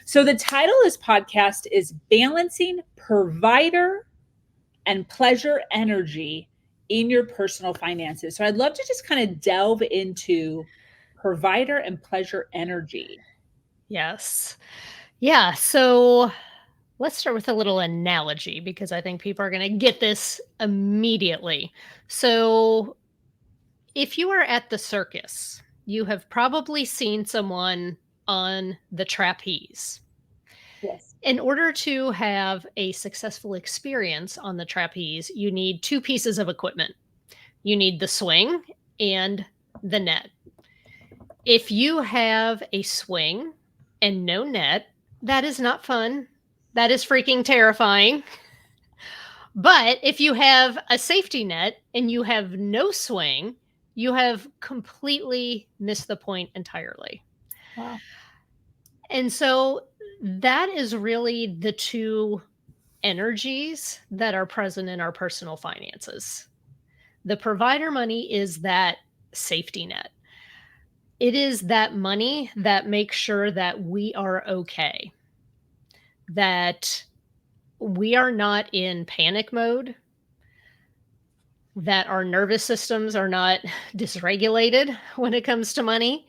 So the title of this podcast is Balancing Provider and Pleasure Energy in Your Personal Finances. So I'd love to just kind of delve into provider and pleasure energy. Yes. Yeah. So let's start with a little analogy because I think people are going to get this immediately. So if you are at the circus, you have probably seen someone on the trapeze. Yes. In order to have a successful experience on the trapeze, you need two pieces of equipment. You need the swing and the net. If you have a swing and no net, that is not fun. That is freaking terrifying. But if you have a safety net and you have no swing, you have completely missed the point entirely. Wow. And so that is really the two energies that are present in our personal finances. The provider money is that safety net. It is that money that makes sure that we are okay, that we are not in panic mode, that our nervous systems are not dysregulated when it comes to money.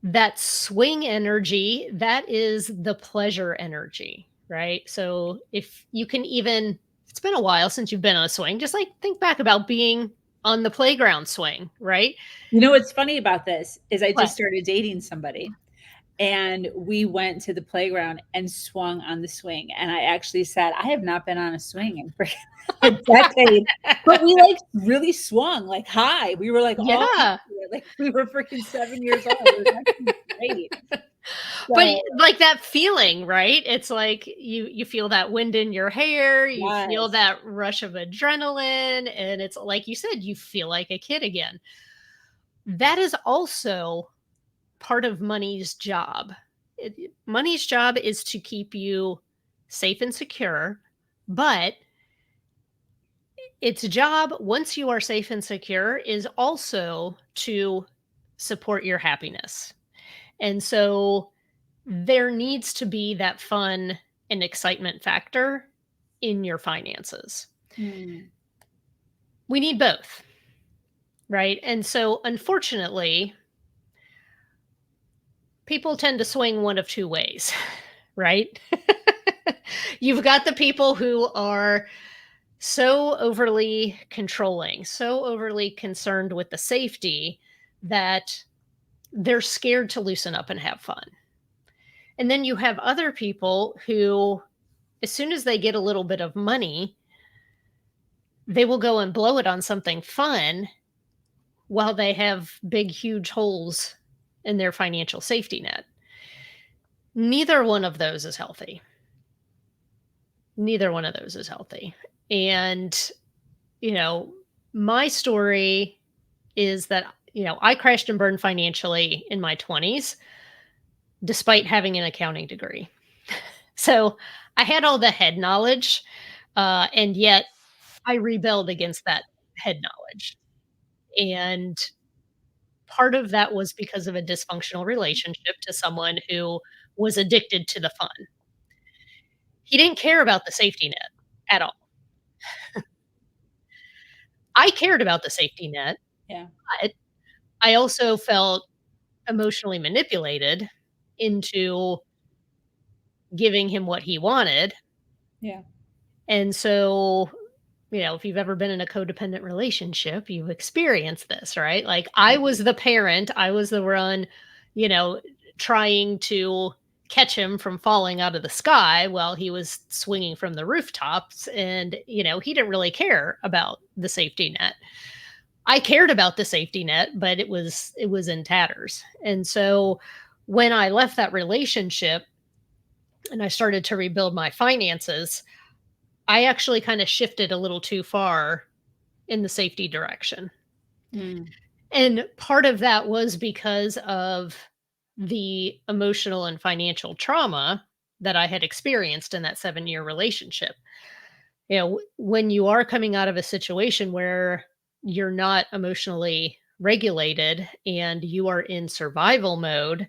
That swing energy, that is the pleasure energy, right? So if you can even, it's been a while since you've been on a swing, just like think back about being on the playground swing, right? You know what's funny about this is I What? just started dating somebody and we went to the playground and swung on the swing. And I actually said, I have not been on a swing in freaking a decade, but we like really swung like high. We were like all into Yeah. it. Like we were freaking 7 years old. It was actually great. But So like that feeling, right? It's like you feel that wind in your hair, you feel yes. that rush of adrenaline, and it's like you said, you feel like a kid again. That is also part of money's job. Money's job is to keep you safe and secure, but its job, once you are safe and secure, is also to support your happiness. And so there needs to be that fun and excitement factor in your finances. Hmm. We need both, right? And so unfortunately, people tend to swing one of two ways, right? You've got the people who are so overly controlling, so overly concerned with the safety that they're scared to loosen up and have fun. And then you have other people who, as soon as they get a little bit of money, they will go and blow it on something fun while they have big, huge holes in their financial safety net. Neither one of those is healthy. Neither one of those is healthy. And, you know, my story is that, I crashed and burned financially in my 20s despite having an accounting degree. So I had all the head knowledge, and yet I rebelled against that head knowledge. And part of that was because of a dysfunctional relationship to someone who was addicted to the fun. He didn't care about the safety net at all. I cared about the safety net, Yeah. but I also felt emotionally manipulated into giving him what he wanted. Yeah. And so, if you've ever been in a codependent relationship, you've experienced this, right? Like I was the parent, I was the one, you know, trying to catch him from falling out of the sky while he was swinging from the rooftops. And, he didn't really care about the safety net. I cared about the safety net, but it was in tatters. And so when I left that relationship and I started to rebuild my finances, I actually kind of shifted a little too far in the safety direction. Mm. And part of that was because of the emotional and financial trauma that I had experienced in that 7-year relationship. When you are coming out of a situation where you're not emotionally regulated and you are in survival mode,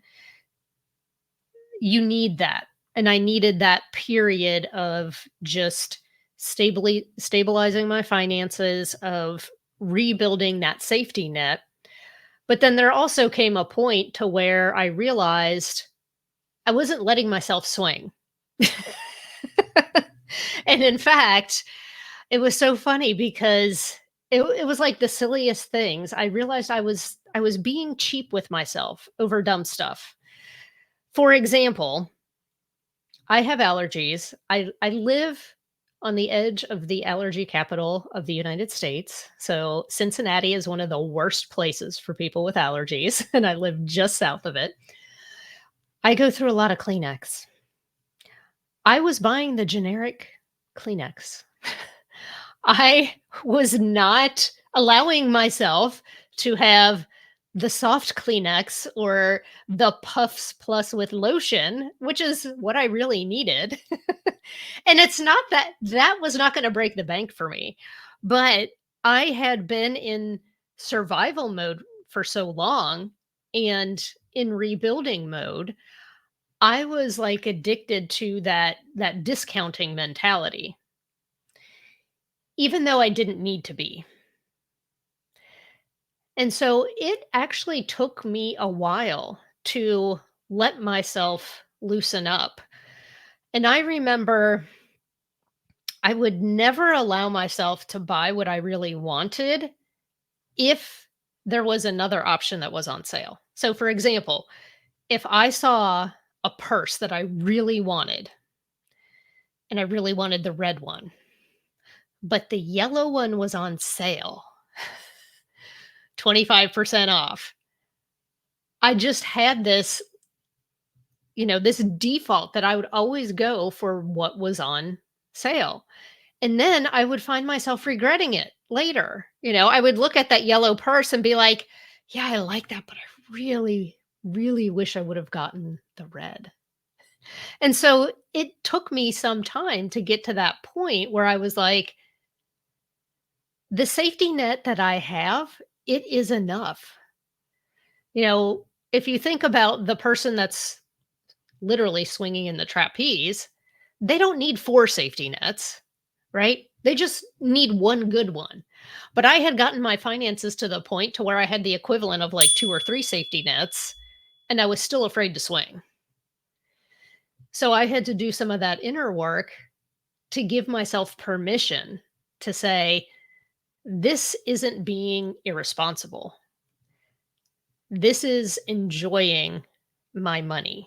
you need that. And I needed that period of just stabilizing my finances, of rebuilding that safety net. But then there also came a point to where I realized I wasn't letting myself swing. And in fact, it was so funny because it was like the silliest things. I realized I was being cheap with myself over dumb stuff. For example, I have allergies. I live on the edge of the allergy capital of the United States. So Cincinnati is one of the worst places for people with allergies, and I live just south of it. I go through a lot of Kleenex. I was buying the generic Kleenex. I was not allowing myself to have the soft Kleenex or the Puffs Plus with lotion, which is what I really needed. And it's not that that was not gonna break the bank for me, but I had been in survival mode for so long and in rebuilding mode, I was, like, addicted to that discounting mentality, even though I didn't need to be. And so it actually took me a while to let myself loosen up. And I remember I would never allow myself to buy what I really wanted if there was another option that was on sale. So, for example, if I saw a purse that I really wanted, and I really wanted the red one, but the yellow one was on sale, 25% off. I just had this default that I would always go for what was on sale. And then I would find myself regretting it later. I would look at that yellow purse and be like, yeah, I like that, but I really, really wish I would have gotten the red. And so it took me some time to get to that point where I was like, the safety net that I have, it is enough. If you think about the person that's literally swinging in the trapeze, they don't need 4 safety nets, right? They just need one good one. But I had gotten my finances to the point to where I had the equivalent of like 2 or 3 safety nets, and I was still afraid to swing. So I had to do some of that inner work to give myself permission to say, this isn't being irresponsible. This is enjoying my money.